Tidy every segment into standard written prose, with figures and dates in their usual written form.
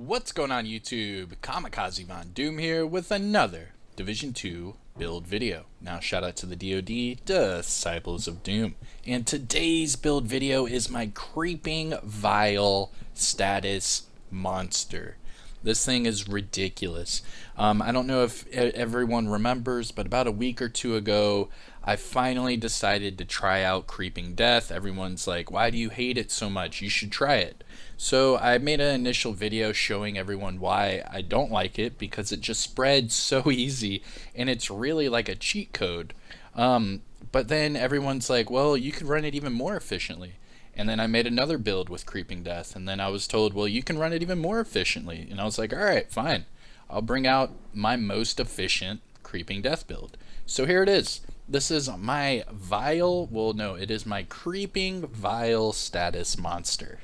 What's going on YouTube? Kamikazevondoom here with another Division 2 build video. Now shout out to the DoD, Disciples of Doom. And today's build video is my creeping vile status monster. This thing is ridiculous. I don't know if everyone remembers, but about a week or two ago, I finally decided to try out Creeping Death. Everyone's like, why do you hate it so much? You should try it. So I made an initial video showing everyone why I don't like it, because it just spreads so easy and it's really like a cheat code. But then everyone's like, well, you could run it even more efficiently. And then I made another build with Creeping Death, and then I was told, well, you can run it even more efficiently. And I was like, alright, fine. I'll bring out my most efficient Creeping Death build. So here it is. This is my vile, well no, it is my creeping vile status monster.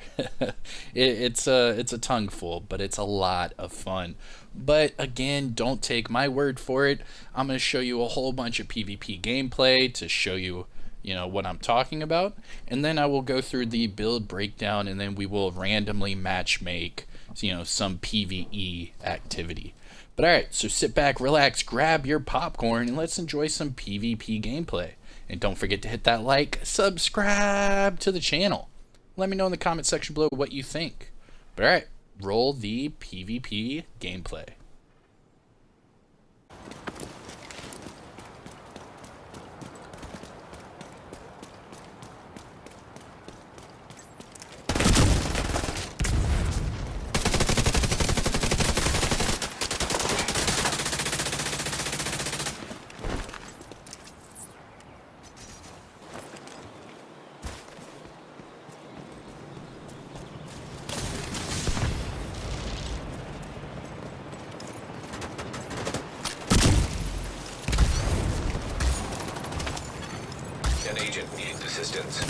It's a tongue full, but it's a lot of fun. But again, don't take my word for it. I'm going to show you a whole bunch of PvP gameplay to show you what I'm talking about, and then I will go through the build breakdown, and then we will randomly match make some PvE activity. But alright, so sit back, relax, grab your popcorn, and let's enjoy some PvP gameplay. And don't forget to hit that like, subscribe to the channel. Let me know in the comment section below what you think. But alright, roll the PvP gameplay. An agent needs assistance.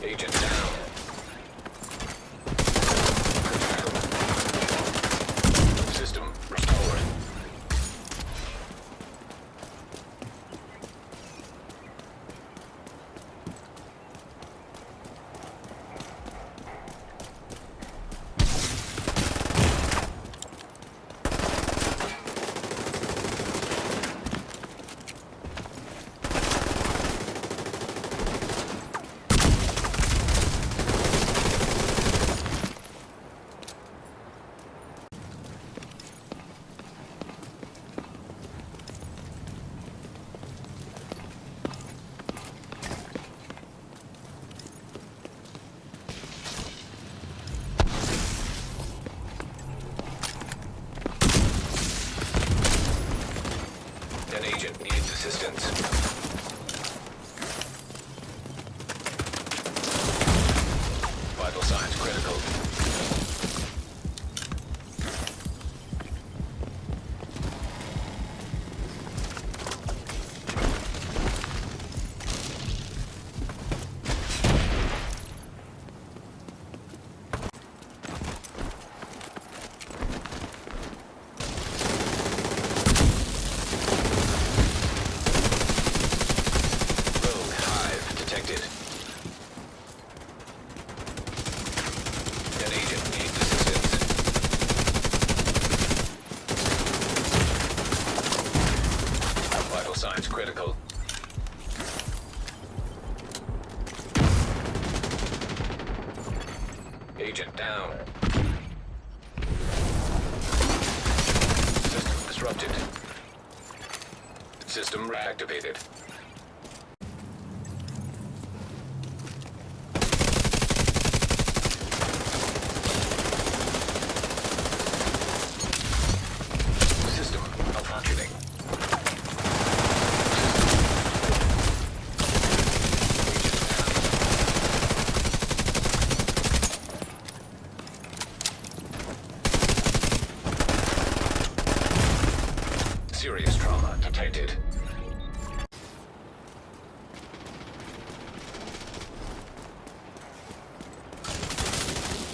Agent down. System restored. An agent needs assistance. Vital signs critical. An agent needs assistance. Vital signs critical. Agent down. System disrupted. System reactivated. System malfunctioning. detected.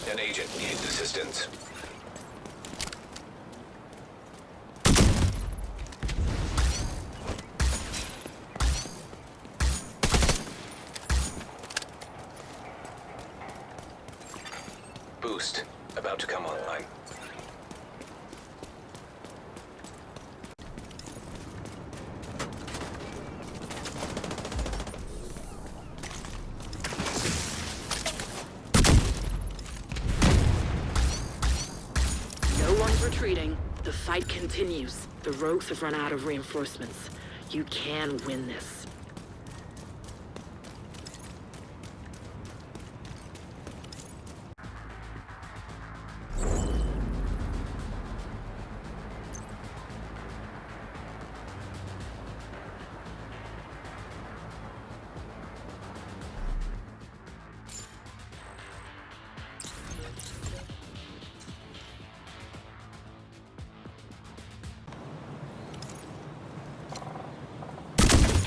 An agent needs assistance. Boost about to come online. No one's retreating. The fight continues. The rogues have run out of reinforcements. You can win this.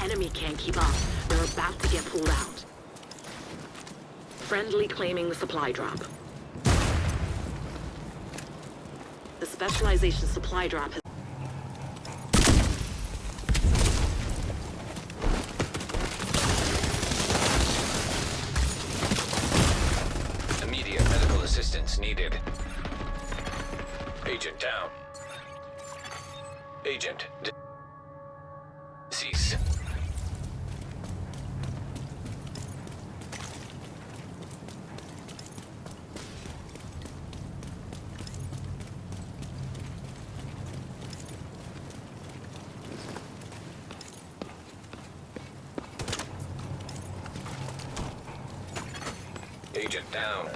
Enemy can't keep up. They're about to get pulled out. Friendly claiming the supply drop. The specialization supply drop has... Immediate medical assistance needed. Agent down. Agent cease. Agent down.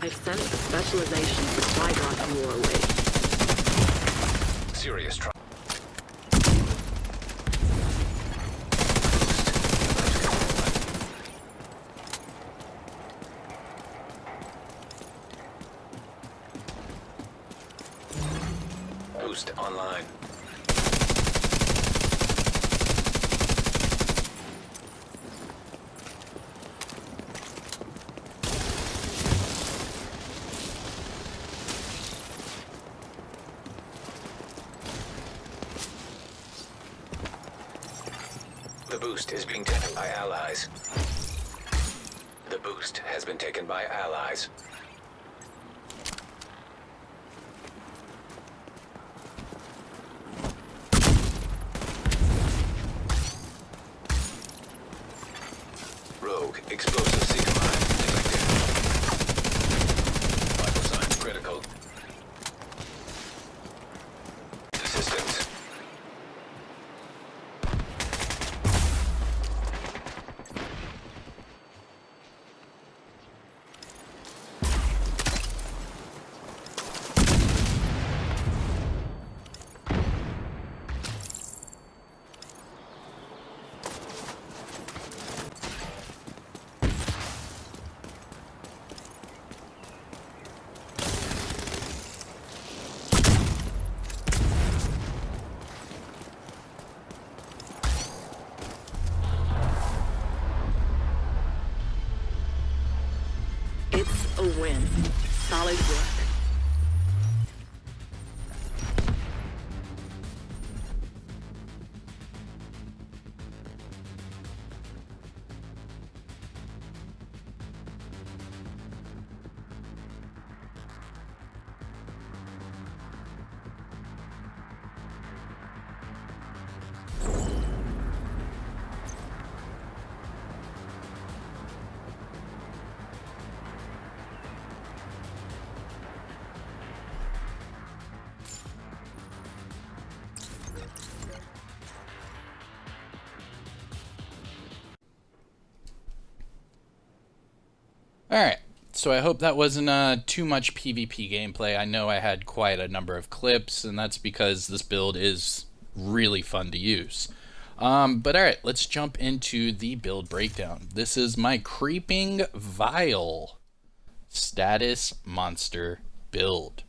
I've sent the specialization supply drop your way. Serious trouble. Boost online. The boost is being taken by allies. The boost has been taken by allies. Rogue explosive seeker mine detected. Vital signs critical. Assistance. It's a win. Solid work. Alright, so I hope that wasn't too much PvP gameplay. I know I had quite a number of clips, and that's because this build is really fun to use. But alright, let's jump into the build breakdown. This is my Creeping Vial status monster build.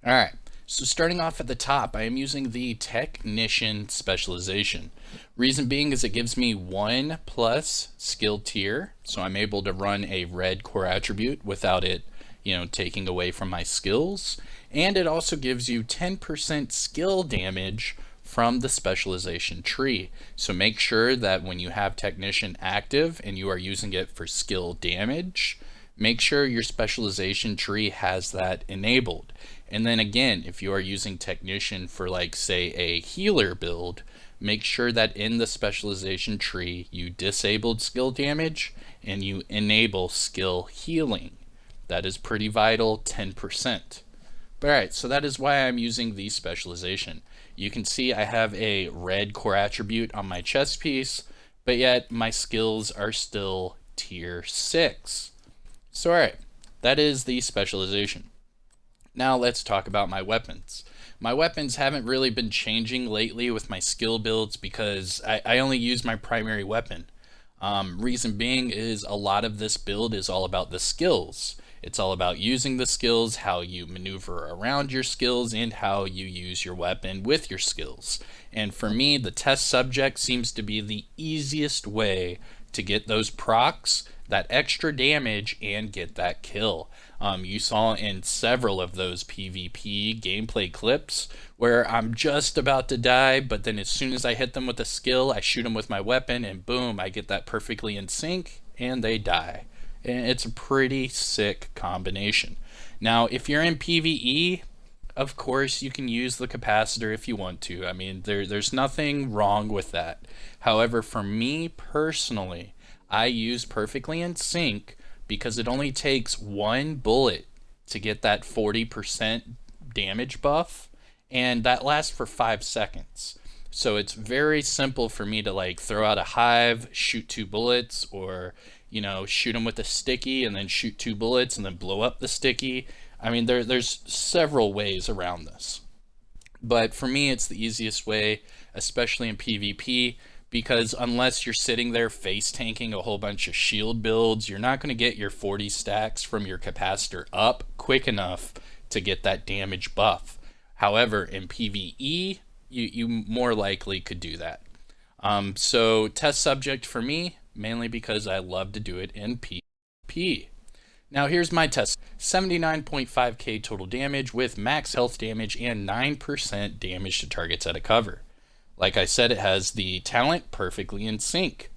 Alright, so starting off at the top, I am using the Technician specialization. Reason being is it gives me 1+ skill tier, so I'm able to run a red core attribute without it, taking away from my skills. And it also gives you 10% skill damage from the specialization tree. So make sure that when you have Technician active and you are using it for skill damage, make sure your specialization tree has that enabled. And then again, if you are using Technician for, like, say, a healer build, make sure that in the specialization tree you disabled skill damage and you enable skill healing. That is pretty vital, 10%. But alright, so that is why I'm using the specialization. You can see I have a red core attribute on my chest piece, but yet my skills are still tier 6. So alright, that is the specialization. Now let's talk about my weapons. My weapons haven't really been changing lately with my skill builds because I only use my primary weapon. Reason being is a lot of this build is all about the skills. It's all about using the skills, how you maneuver around your skills, and how you use your weapon with your skills. And for me, the test subject seems to be the easiest way to get those procs, that extra damage, and get that kill. You saw in several of those PvP gameplay clips where I'm just about to die, but then as soon as I hit them with a skill, I shoot them with my weapon, and boom, I get that perfectly in sync, and they die. And it's a pretty sick combination. Now, if you're in PvE, of course you can use the capacitor if you want to. I mean, there's nothing wrong with that. However, for me personally, I use perfectly in sync because it only takes one bullet to get that 40% damage buff, and that lasts for 5 seconds. So it's very simple for me to, like, throw out a hive, shoot 2 bullets, or shoot them with a sticky and then shoot 2 bullets and then blow up the sticky. I mean, there's several ways around this. But for me, it's the easiest way, especially in PvP, because unless you're sitting there face tanking a whole bunch of shield builds, you're not going to get your 40 stacks from your capacitor up quick enough to get that damage buff. However, in PvE, you more likely could do that. So test subject for me, mainly because I love to do it in PvP. Now here's my test. 79.5k total damage with max health damage and 9% damage to targets at a cover. Like I said, it has the talent perfectly in sync.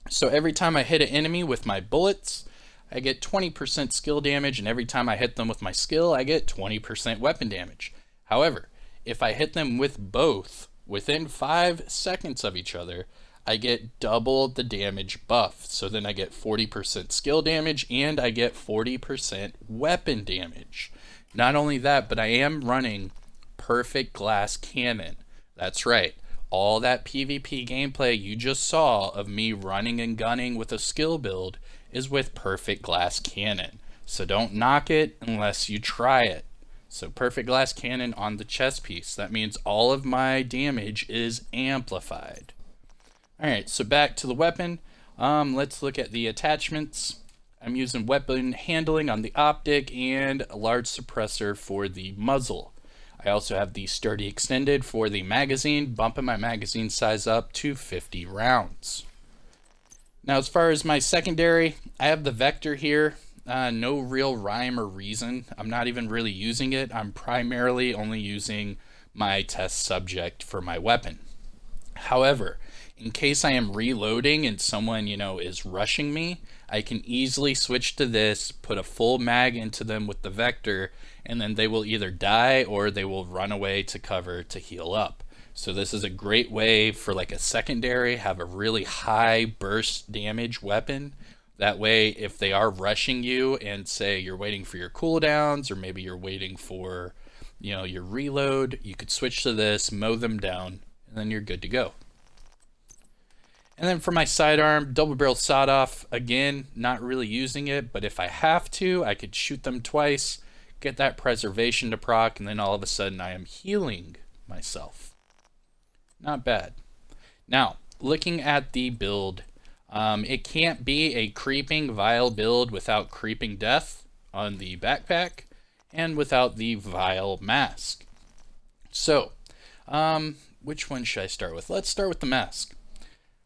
So every time I hit an enemy with my bullets, I get 20% skill damage, and every time I hit them with my skill, I get 20% weapon damage. However, if I hit them with both within 5 seconds of each other, I get double the damage buff. So then I get 40% skill damage and I get 40% weapon damage. Not only that, but I am running perfect glass cannon. That's right. All that PvP gameplay you just saw of me running and gunning with a skill build is with perfect glass cannon. So don't knock it unless you try it. So perfect glass cannon on the chest piece. That means all of my damage is amplified. Alright, so back to the weapon. Let's look at the attachments. I'm using weapon handling on the optic and a large suppressor for the muzzle. I also have the sturdy extended for the magazine, bumping my magazine size up to 50 rounds. Now as far as my secondary, I have the Vector here. No real rhyme or reason. I'm not even really using it. I'm primarily only using my test subject for my weapon. However, in case I am reloading and someone, is rushing me, I can easily switch to this, put a full mag into them with the Vector, and then they will either die or they will run away to cover to heal up. So this is a great way for like a secondary, have a really high burst damage weapon. That way, if they are rushing you and say you're waiting for your cooldowns or maybe you're waiting for, your reload, you could switch to this, mow them down, and then you're good to go. And then for my sidearm, double barrel sawed off, again, not really using it, but if I have to, I could shoot them twice, get that preservation to proc, and then all of a sudden I am healing myself. Not bad. Now, looking at the build, it can't be a creeping vile build without creeping death on the backpack and without the vile mask. So, which one should I start with? Let's start with the mask.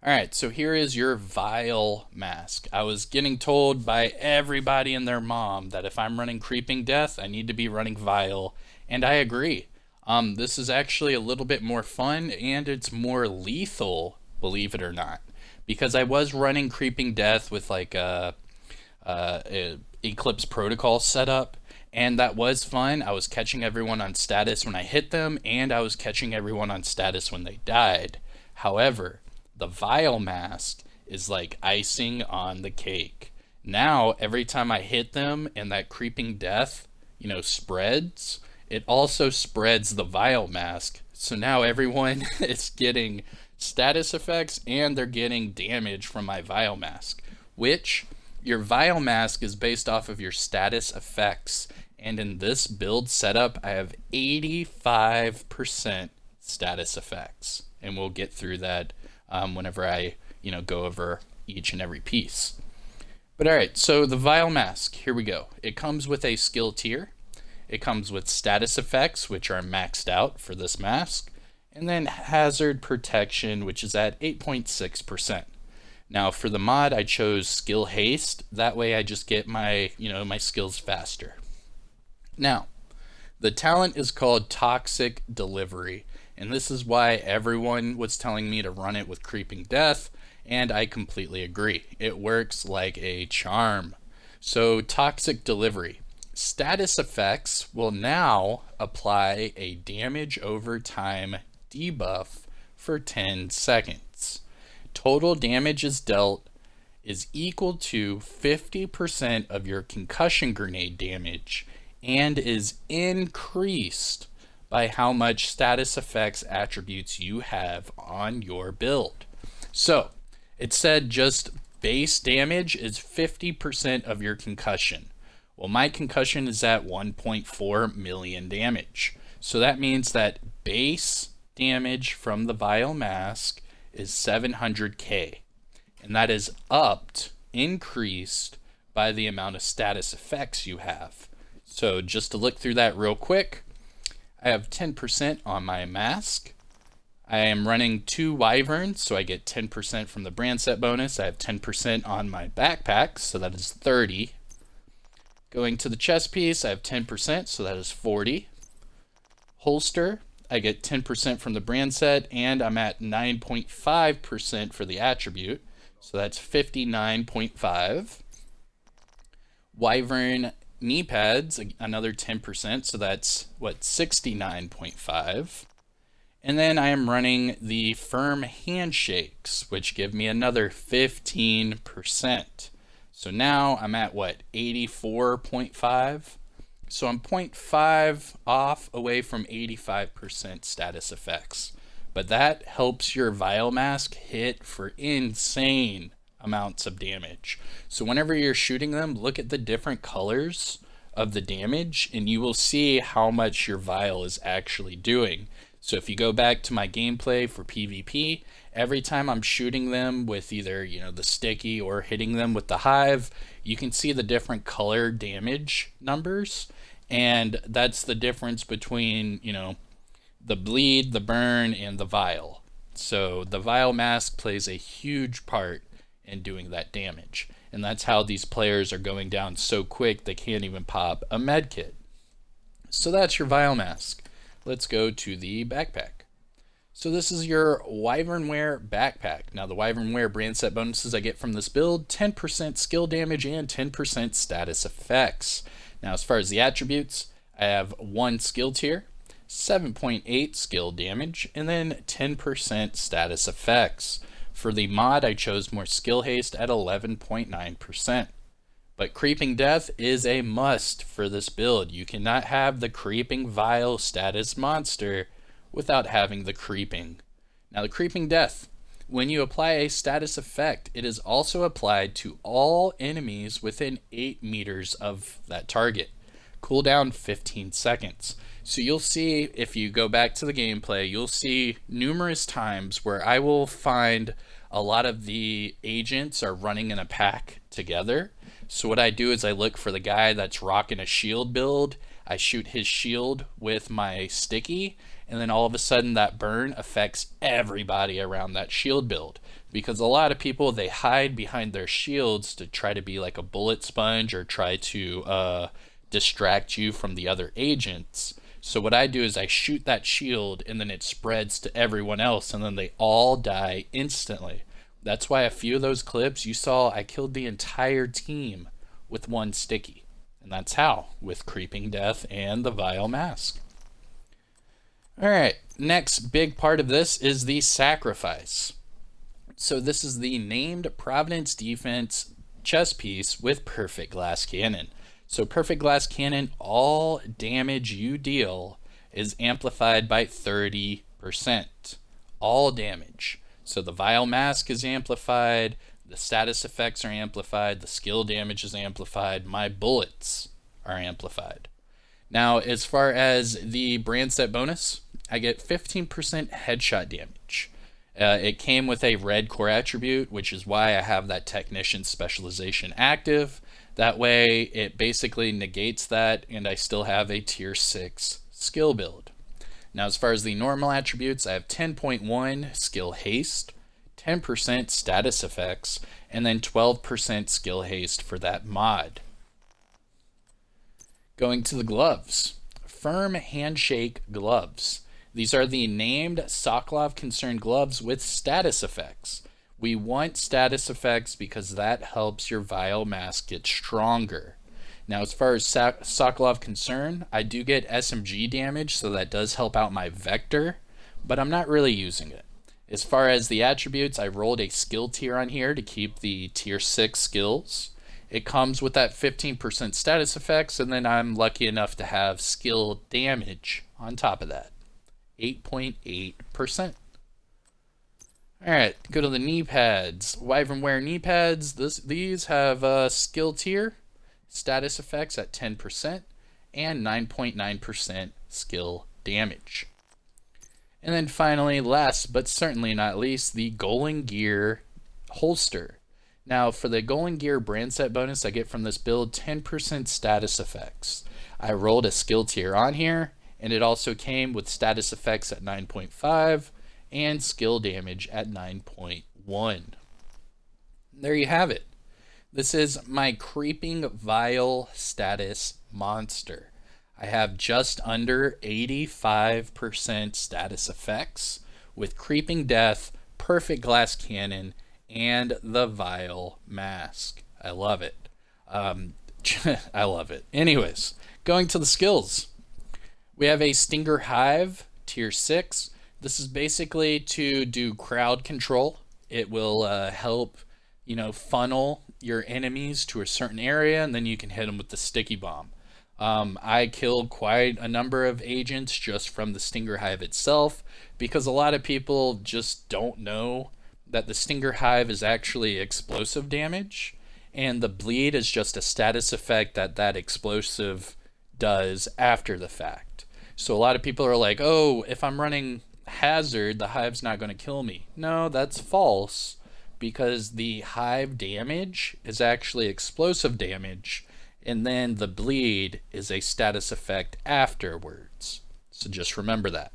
Alright, so here is your vile mask. I was getting told by everybody and their mom that if I'm running creeping death, I need to be running vile, and I agree. This is actually a little bit more fun, and it's more lethal, believe it or not. Because I was running creeping death with like a Eclipse protocol setup, and that was fun. I was catching everyone on status when I hit them, and I was catching everyone on status when they died. However, the vile mask is like icing on the cake. Now, every time I hit them and that creeping death, spreads, it also spreads the vile mask. So now everyone is getting status effects and they're getting damage from my vile mask, which your vile mask is based off of your status effects. And in this build setup, I have 85% status effects. And we'll get through that whenever I, go over each and every piece. But alright, so the vile mask, here we go. It comes with a skill tier. It comes with status effects, which are maxed out for this mask. And then hazard protection, which is at 8.6%. Now for the mod, I chose skill haste. That way I just get my, my skills faster. Now, the talent is called Toxic Delivery. And this is why everyone was telling me to run it with Creeping Death, and I completely agree. It works like a charm. So, Toxic Delivery. Status effects will now apply a damage over time debuff for 10 seconds. Total damage is dealt is equal to 50% of your concussion grenade damage and is increased by how much status effects attributes you have on your build. So, it said just base damage is 50% of your concussion. Well, my concussion is at 1.4 million damage. So that means that base damage from the vile mask is 700k. And that is increased by the amount of status effects you have. So just to look through that real quick, I have 10% on my mask. I am running 2 wyverns, so I get 10% from the brand set bonus. I have 10% on my backpack, so that is 30. Going to the chest piece, I have 10%, so that is 40. Holster, I get 10% from the brand set, and I'm at 9.5% for the attribute, so that's 59.5. Wyvern knee pads, another 10%, so that's 69.5. And then I am running the firm handshakes, which give me another 15%. So now I'm at 84.5. So I'm 0.5 off away from 85% status effects. But that helps your vile mask hit for insane amounts of damage. So whenever you're shooting them, look at the different colors of the damage and you will see how much your vial is actually doing. So if you go back to my gameplay for PvP, every time I'm shooting them with either, the sticky or hitting them with the hive, you can see the different color damage numbers. And that's the difference between, the bleed, the burn, and the vial. So the vile mask plays a huge part in doing that damage. And that's how these players are going down so quick they can't even pop a med kit. So that's your vile mask. Let's go to the backpack. So this is your Wyvernware backpack. Now the Wyvernware brand set bonuses I get from this build, 10% skill damage and 10% status effects. Now as far as the attributes, I have 1 skill tier, 7.8 skill damage, and then 10% status effects. For the mod, I chose more skill haste at 11.9%. But Creeping Death is a must for this build. You cannot have the Creeping Vile status monster without having the Creeping. Now the Creeping Death, when you apply a status effect, it is also applied to all enemies within 8 meters of that target. Cooldown 15 seconds. So you'll see, if you go back to the gameplay, you'll see numerous times where I will find a lot of the agents are running in a pack together. So what I do is I look for the guy that's rocking a shield build. I shoot his shield with my sticky, and then all of a sudden that burn affects everybody around that shield build. Because a lot of people, they hide behind their shields to try to be like a bullet sponge or try to distract you from the other agents. So what I do is I shoot that shield, and then it spreads to everyone else, and then they all die instantly. That's why a few of those clips you saw, I killed the entire team with one sticky. And that's how, with Creeping Death and the Vile Mask. Alright, next big part of this is the sacrifice. So this is the named Providence Defense chest piece with Perfect Glass Cannon. So Perfect Glass Cannon, all damage you deal is amplified by 30%. All damage. So the Vile Mask is amplified, the status effects are amplified, the skill damage is amplified, my bullets are amplified. Now, as far as the brand set bonus, I get 15% headshot damage. It came with a red core attribute, which is why I have that Technician specialization active. That way, it basically negates that, and I still have a tier 6 skill build. Now, as far as the normal attributes, I have 10.1 skill haste, 10% status effects, and then 12% skill haste for that mod. Going to the gloves. Firm Handshake gloves. These are the named Sokolov Concern gloves with status effects. We want status effects because that helps your Vile Mask get stronger. Now, as far as Sokolov Concern, I do get SMG damage, so that does help out my Vector, but I'm not really using it. As far as the attributes, I rolled a skill tier on here to keep the tier 6 skills. It comes with that 15% status effects, and then I'm lucky enough to have skill damage on top of that. 8.8%. Alright, go to the knee pads. Wyvernware knee pads. These have a skill tier, status effects at 10%, and 9.9% skill damage. And then finally, last but certainly not least, the Golden Gear holster. Now, for the Golden Gear brand set bonus, I get from this build 10% status effects. I rolled a skill tier on here, and it also came with status effects at 9.5 and skill damage at 9.1. There you have it. This is my Creeping Vile status monster. I have just under 85% status effects with Creeping Death, Perfect Glass Cannon, and the Vile Mask. I love it. I love it. Anyways, going to the skills. We have a Stinger Hive, tier 6. This is basically to do crowd control. It will help, funnel your enemies to a certain area, and then you can hit them with the sticky bomb. I killed quite a number of agents just from the Stinger Hive itself, because a lot of people just don't know that the Stinger Hive is actually explosive damage, and the bleed is just a status effect that explosive does after the fact. So a lot of people are like, oh, if I'm running Hazard, the Hive's not going to kill me. No, that's false, because the Hive damage is actually explosive damage, and then the bleed is a status effect afterwards. So just remember that.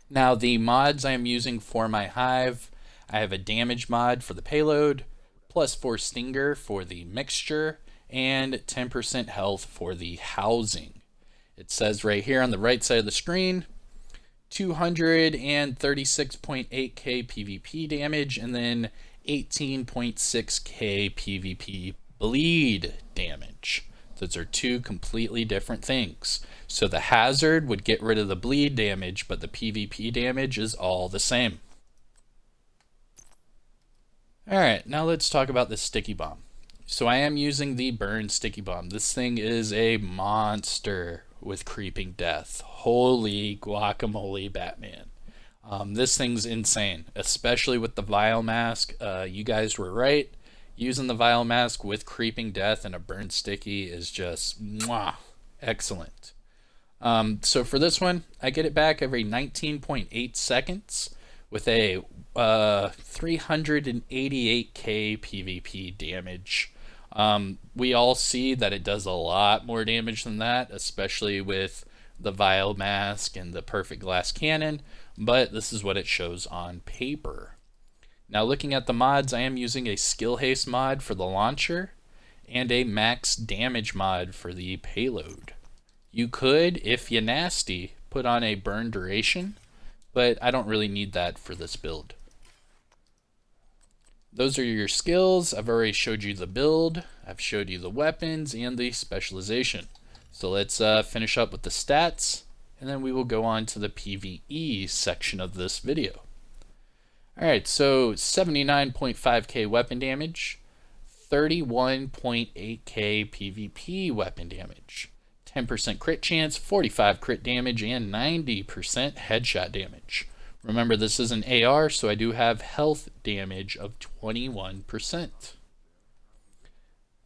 Now, the mods I am using for my Hive, I have a damage mod for the payload, +4 stinger for the mixture, and 10% health for the housing. It says right here on the right side of the screen, 236.8k PvP damage, and then 18.6k PvP bleed damage. Those are two completely different things. So the Hazard would get rid of the bleed damage, but the PvP damage is all the same. Alright, now let's talk about the sticky bomb. So I am using the Burn Sticky Bomb. This thing is a monster with Creeping Death. Holy guacamole, Batman. This thing's insane, especially with the Vile Mask. You guys were right. Using the Vile Mask with Creeping Death and a Burn Sticky is just mwah, excellent. So for this one, I get it back every 19.8 seconds with a 388k PvP damage. We all see that it does a lot more damage than that, especially with the Vial Mask and the Perfect Glass Cannon, but this is what it shows on paper. Now looking at the mods, I am using a Skill Haste mod for the launcher and a Max Damage mod for the payload. You could, if you nasty, put on a Burn Duration, but I don't really need that for this build. Those are your skills. I've already showed you the build, I've showed you the weapons and the specialization. So let's finish up with the stats, and then we will go on to the PvE section of this video. Alright, so 79.5k weapon damage, 31.8k PvP weapon damage, 10% crit chance, 45 crit damage, and 90% headshot damage. Remember, this is an AR, so I do have health damage of 21%.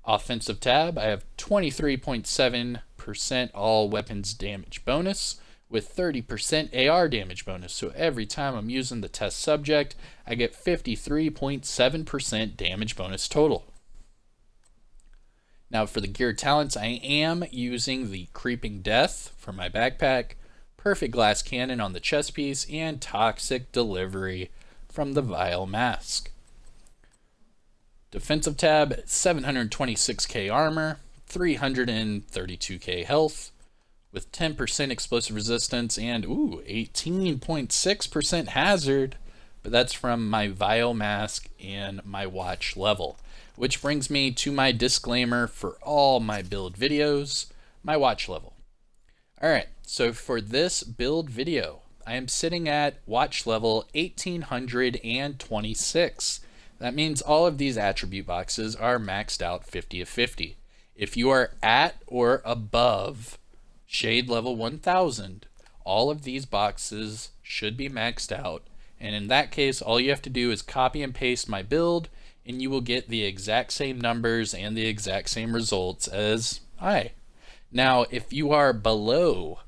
Offensive tab, I have 23.7% all weapons damage bonus with 30% AR damage bonus. So every time I'm using the test subject, I get 53.7% damage bonus total. Now for the gear talents, I am using the Creeping Death for my backpack, Perfect Glass Cannon on the chest piece, and Toxic Delivery from the Vial Mask. Defensive tab, 726k armor, 332k health, with 10% explosive resistance and 18.6% hazard, but that's from my Vial Mask and my watch level. Which brings me to my disclaimer for all my build videos, my watch level. Alright, so for this build video, I am sitting at watch level 1826. That means all of these attribute boxes are maxed out 50 of 50. If you are at or above Shade level 1000, all of these boxes should be maxed out, and in that case all you have to do is copy and paste my build and you will get the exact same numbers and the exact same results as I. Now if you are below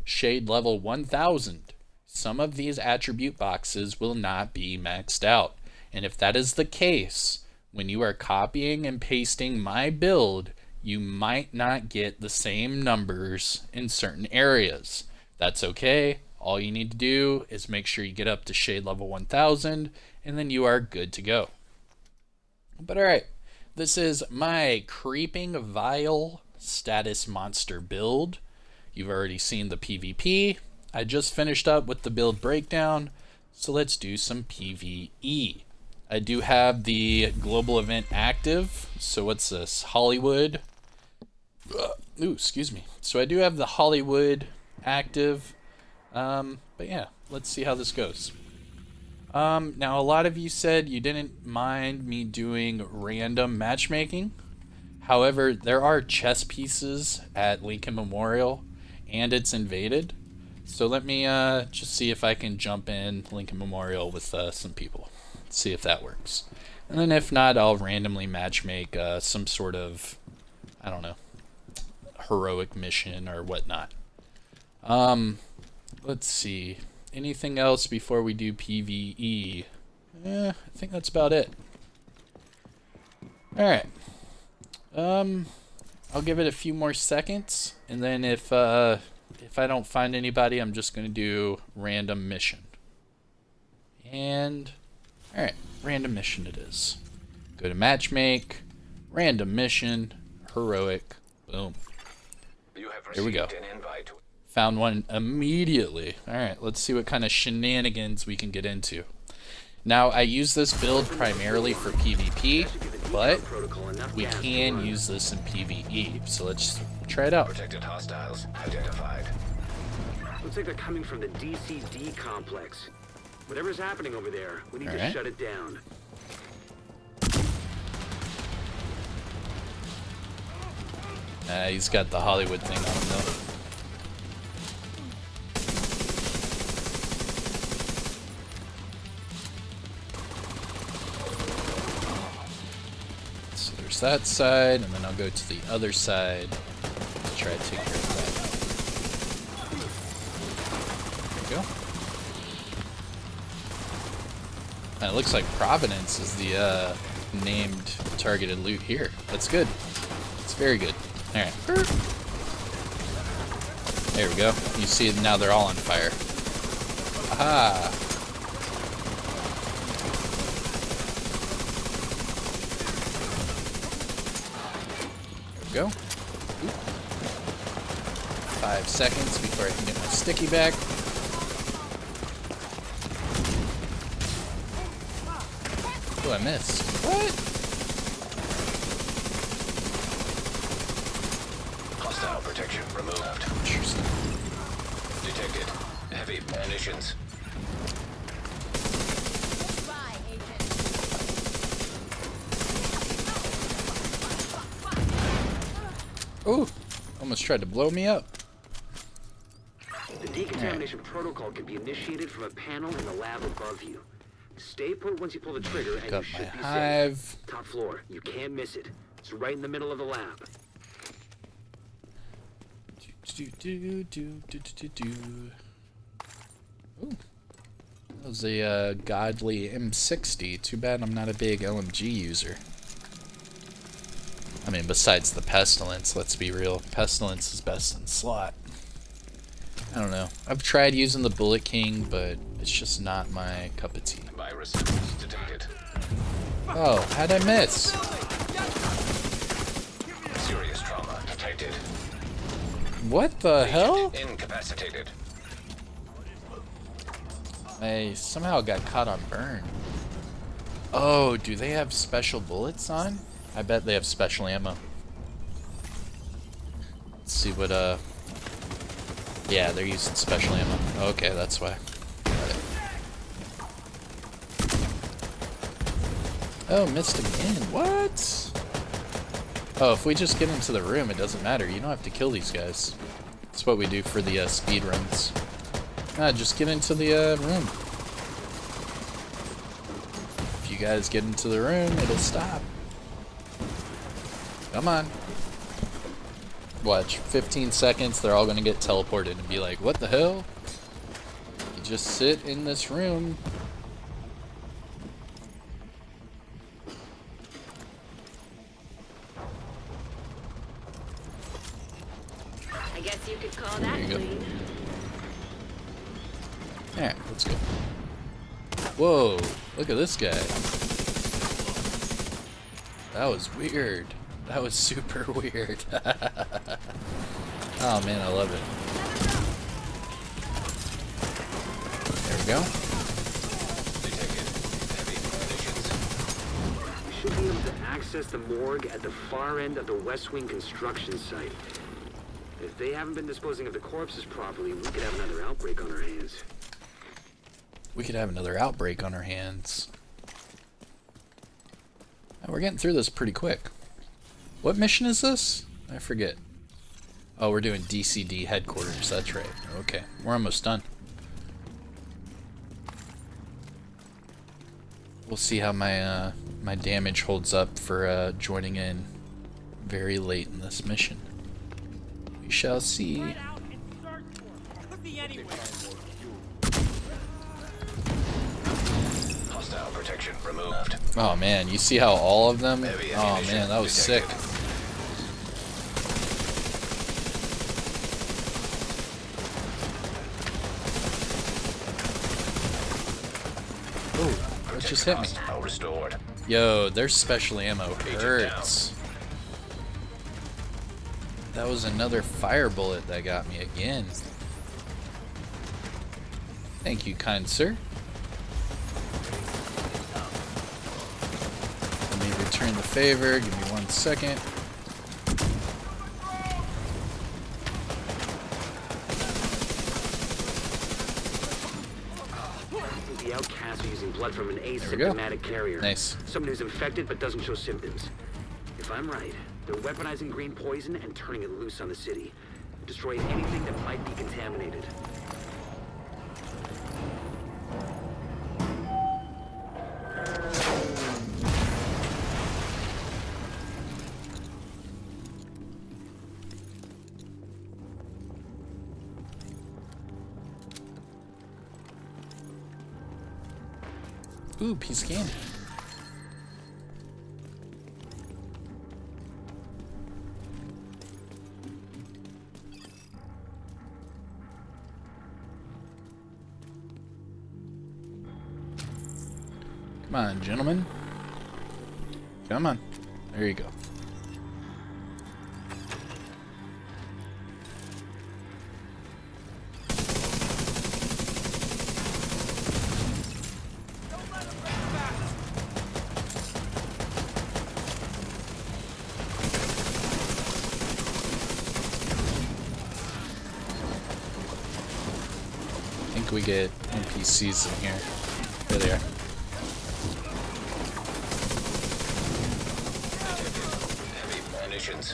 Shade level 1000, some of these attribute boxes will not be maxed out, and if that is the case, when you are copying and pasting my build, you might not get the same numbers in certain areas. That's okay. All you need to do is make sure you get up to Shade level 1000 and then you are good to go. But alright, this is my Creeping Vial status monster build. You've already seen the PvP. I just finished up with the build breakdown, so let's do some PvE. I do have the global event active. So what's this? Hollywood. Ooh, excuse me. So I do have the Hollywood active. But yeah, let's see how this goes. Now a lot of you said you didn't mind me doing random matchmaking. However, there are chess pieces at Lincoln Memorial and it's invaded. So let me just see if I can jump in Lincoln Memorial with some people. See if that works. And then if not, I'll randomly matchmake some sort of, I don't know, heroic mission or whatnot. Let's see. Anything else before we do PvE? I think that's about it. Alright. I'll give it a few more seconds, and then if I don't find anybody, I'm just going to do random mission. And alright, random mission it is. Go to matchmake, random mission, heroic, boom. Here we go. Found one immediately. Alright, let's see what kind of shenanigans we can get into. Now, I use this build primarily for PvP, but we can use this in PvE, so let's try it out. Protected hostiles identified. Looks like they're coming from the DCD complex. Whatever's happening over there, we need to shut it down. He's got the Hollywood thing on him though. So there's that side, and then I'll go to the other side to try to take care of And it looks like Providence is the named targeted loot here. That's good. It's very good. Alright. There we go. You see now they're all on fire. Aha! There we go. 5 seconds before I can get my sticky back. Oh, I missed. What? Hostile protection removed. Interesting. Detected. Heavy munitions. Ooh, almost tried to blow me up. The decontamination protocol can be initiated from a panel in the lab above you. Stay put once you pull the trigger, and Got you my should be hive. safe. Top floor. You can't miss it. It's right in the middle of the lab. Ooh. That was a godly M60. Too bad I'm not a big LMG user. I mean, besides the Pestilence, let's be real. Pestilence is best in slot. I don't know. I've tried using the Bullet King, but it's just not my cup of tea. Virus detected. Oh, how'd I miss? Serious trauma detected. What the hell? Incapacitated. I somehow got caught on burn. Oh, do they have special bullets on? I bet they have special ammo. Let's see what, yeah, they're using special ammo. Okay, that's why. Got it. Oh, missed again. What? Oh, if we just get into the room, it doesn't matter. You don't have to kill these guys. That's what we do for the speed runs. Just get into the room. If you guys get into the room, it'll stop. Come on. Watch, 15 seconds, they're all gonna get teleported and be like, what the hell? You just sit in this room. I guess you could call that There you go. clean. Alright, let's go. Whoa, look at this guy. That was weird. That was super weird. Oh man, I love it. There we go. Detected. Heavy munitions. We should be able to access the morgue at the far end of the West Wing construction site. If they haven't been disposing of the corpses properly, we could have another outbreak on our hands. We could have another outbreak on our hands. Oh, we're getting through this pretty quick. What mission is this? I forget. Oh, we're doing DCD headquarters. That's right. Okay, we're almost done. We'll see how my my damage holds up for joining in very late in this mission. We shall see. Hostile protection removed. Oh man, you see how all of them? Heavy Oh ammunition man, that was sick. detected. Oh, that just hit me. Hostile restored. Yo, their special ammo Agent hurts. That was another fire bullet that got me again. Thank you, kind sir. Let me return the favor. Give me 1 second. The outcasts are using blood from an we go. asymptomatic carrier. Nice. Someone who's infected but doesn't show symptoms. If I'm right, they're weaponizing green poison and turning it loose on the city, destroying anything that might be contaminated. Ooh, piece of candy. Come on, gentlemen. Come on. There you go. I think we get NPCs in here. There they are. Heavy munitions.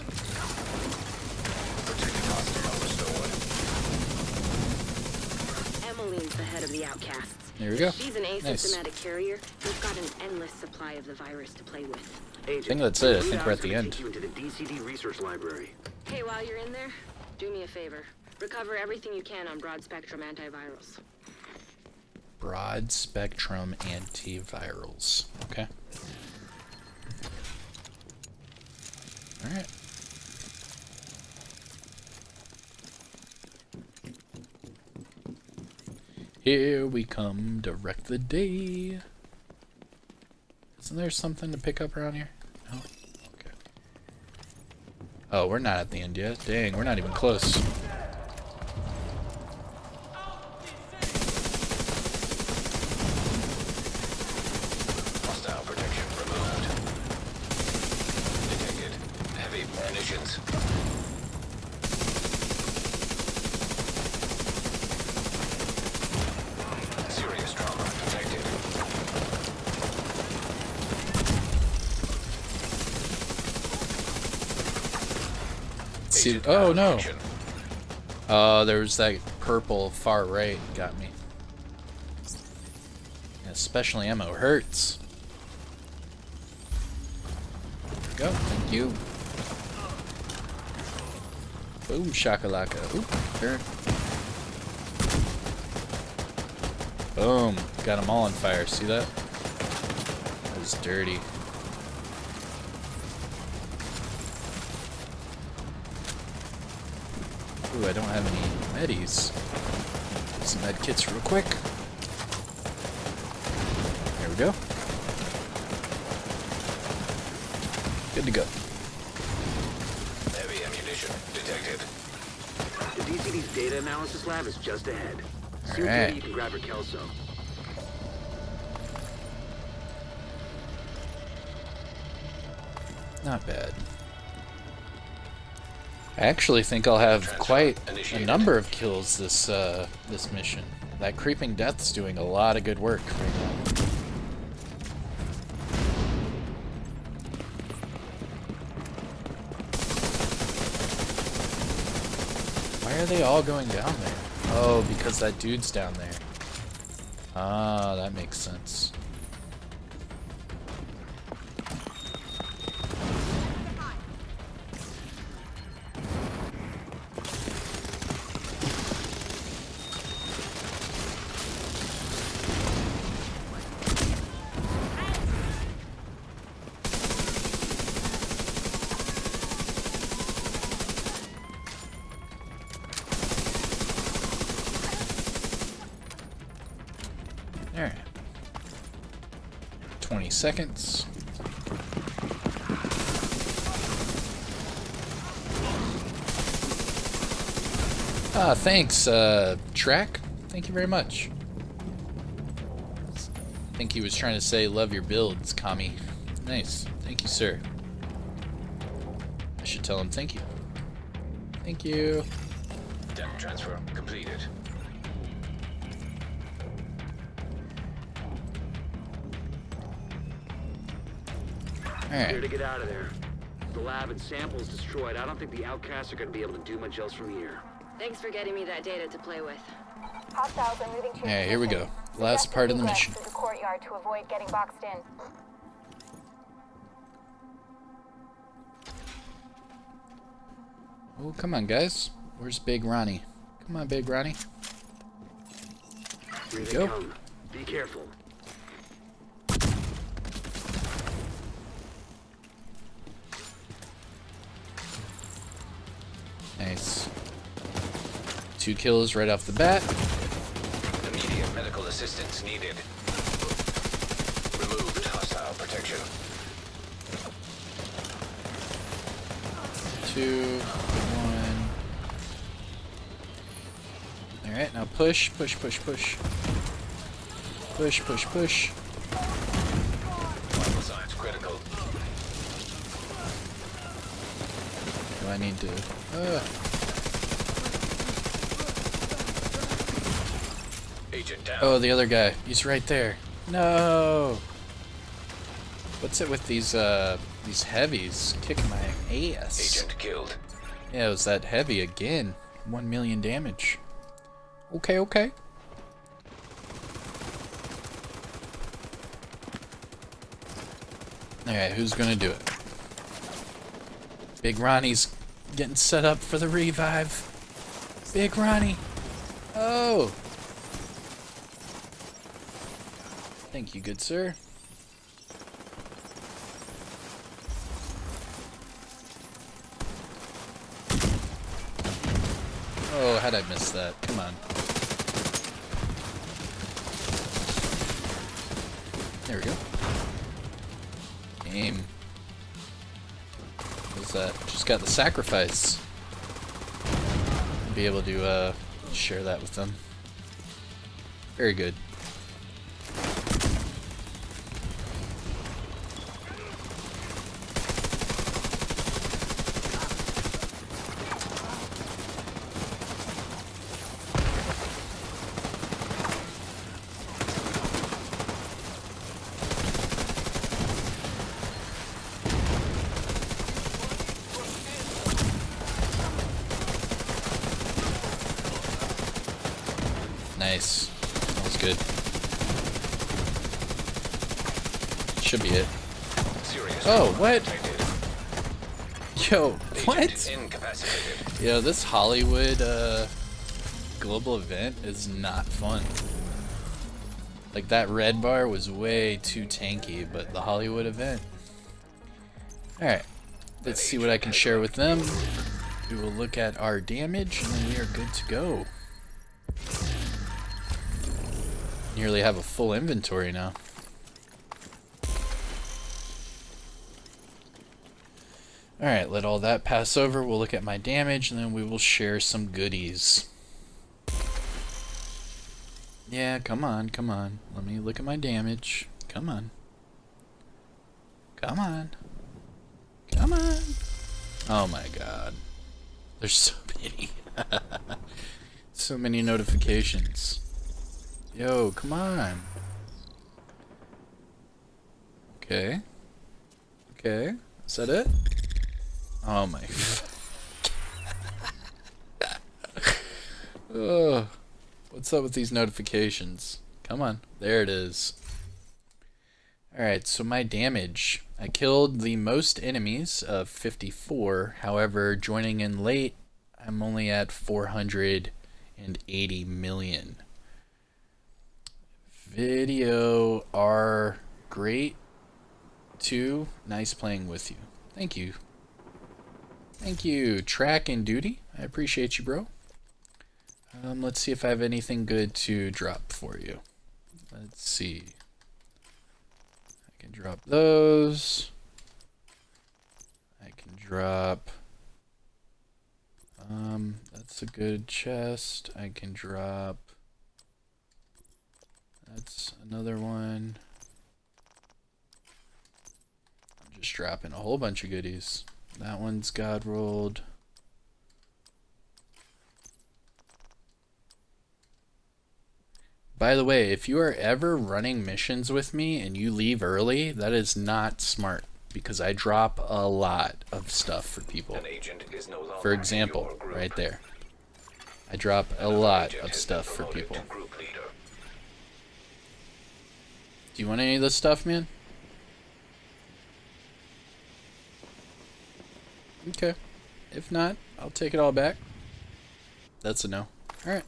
Protected hostile restored. Emmeline's the head of the outcasts. There we go. She's an Nice. asymptomatic carrier. We've got an endless supply of the virus to play with. Agent, I think that's it. I the think we're at readout's the gonna end. take you into the DCD research library. Hey, while you're in there, do me a favor. Recover everything you can on broad-spectrum antivirals. Broad spectrum antivirals. Okay. Alright. Here we come to wreck the day. Isn't there something to pick up around here? No? Okay. Oh, we're not at the end yet. Dang, we're not even close. Hostile protection removed. Detected. Heavy munitions. Serious trauma detected. See, Agent oh no. malfunction. There's that purple far right got me. Especially ammo hurts. There we go. Thank you. Boom shakalaka. Oop, turn. Boom. Got them all on fire. See that? That was dirty. Ooh, I don't have any medis. Some med kits real quick. There we go. Good to go. Heavy ammunition detected. The DCD's data analysis lab is just ahead. Soon Alright. you can grab her Kelso. Not bad. I actually think I'll have quite a number of kills this this mission. That creeping death's doing a lot of good work right now. Why are they all going down there? Oh, because that dude's down there. Ah, that makes sense. Alright. 20 seconds. Ah, thanks, Track. Thank you very much. I think he was trying to say, love your builds, Kami. Nice. Thank you, sir. I should tell him thank you. Thank you. Depth transfer completed. Clear Alright. to get out of there. The lab and samples destroyed. I don't think the outcasts are going to be able to do much else from here. Thanks for getting me that data to play with. Hostiles are moving to your Alright, here we position. go. Last part of the Suggest mission. egress through the courtyard to avoid getting boxed in. Oh, come on, guys. Where's Big Ronnie? Come on, Big Ronnie. Here we they go. come. Be careful. Nice. 2 kills right off the bat. Immediate medical assistance needed. Removed hostile protection. 2, 1. Alright, now push, push, push, push. Push, push, push. Vital signs critical. Do I need to... Agent down. Oh, the other guy. He's right there. No! What's it with these heavies kicking my ass? Agent killed. Yeah, it was that heavy again. 1 million damage. Okay, okay. Alright, who's gonna do it? Big Ronnie's getting set up for the revive. Big Ronnie! Oh! Thank you, good sir. Oh, how'd I miss that? Come on. There we go. Game. What was that? Just got the sacrifice. Be able to share that with them. Very good. Nice. That was good. Should be it. Serious. Oh, what? Detected. Yo, Agent what? incapacitated. Yo, this Hollywood global event is not fun. Like, that red bar was way too tanky, but the Hollywood event. Alright. Let's see what I can share with them. We will look at our damage, and then we are good to go. Nearly have a full inventory now. Alright, let all that pass over. We'll look at my damage, and then we will share some goodies. Yeah, come on, come on. Let me look at my damage. Come on. Come on. Come on. Oh my god. There's so many. So many notifications. Yo, come on. Okay. Okay. Is that it? Oh my. Ugh. What's up with these notifications? Come on. There it is. Alright, so my damage. I killed the most enemies of 54. However, joining in late, I'm only at 480 million. Video are great. 2, nice playing with you. Thank you. Thank you. Track and Duty. I appreciate you, bro. Let's see if I have anything good to drop for you. Let's see. I can drop those. I can drop... that's a good chest. I can drop... That's another one. I'm just dropping a whole bunch of goodies. That one's God rolled. By the way, if you are ever running missions with me and you leave early, that is not smart because I drop a lot of stuff for people. An agent is no longer For example, your group. right there. I drop a lot of stuff for people. Group leader. Do you want any of this stuff, man? Okay. If not, I'll take it all back. That's a no. Alright.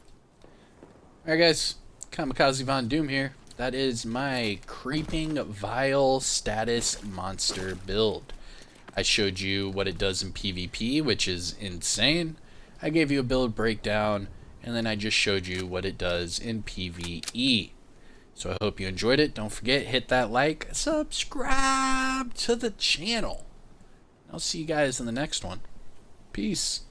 Alright, guys. Kamikazevondoom here. That is my Creeping Vile Status Monster build. I showed you what it does in PvP, which is insane. I gave you a build breakdown, and then I just showed you what it does in PvE. So I hope you enjoyed it. Don't forget, hit that like, subscribe to the channel. I'll see you guys in the next one. Peace.